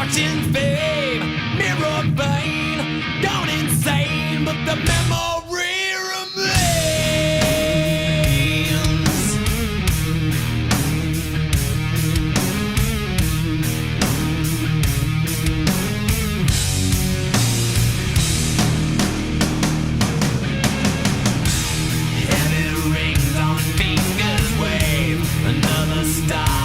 Fortune, fame, mirror vein, gone insane, but the memory remains. Heavy rings on fingers wave, another star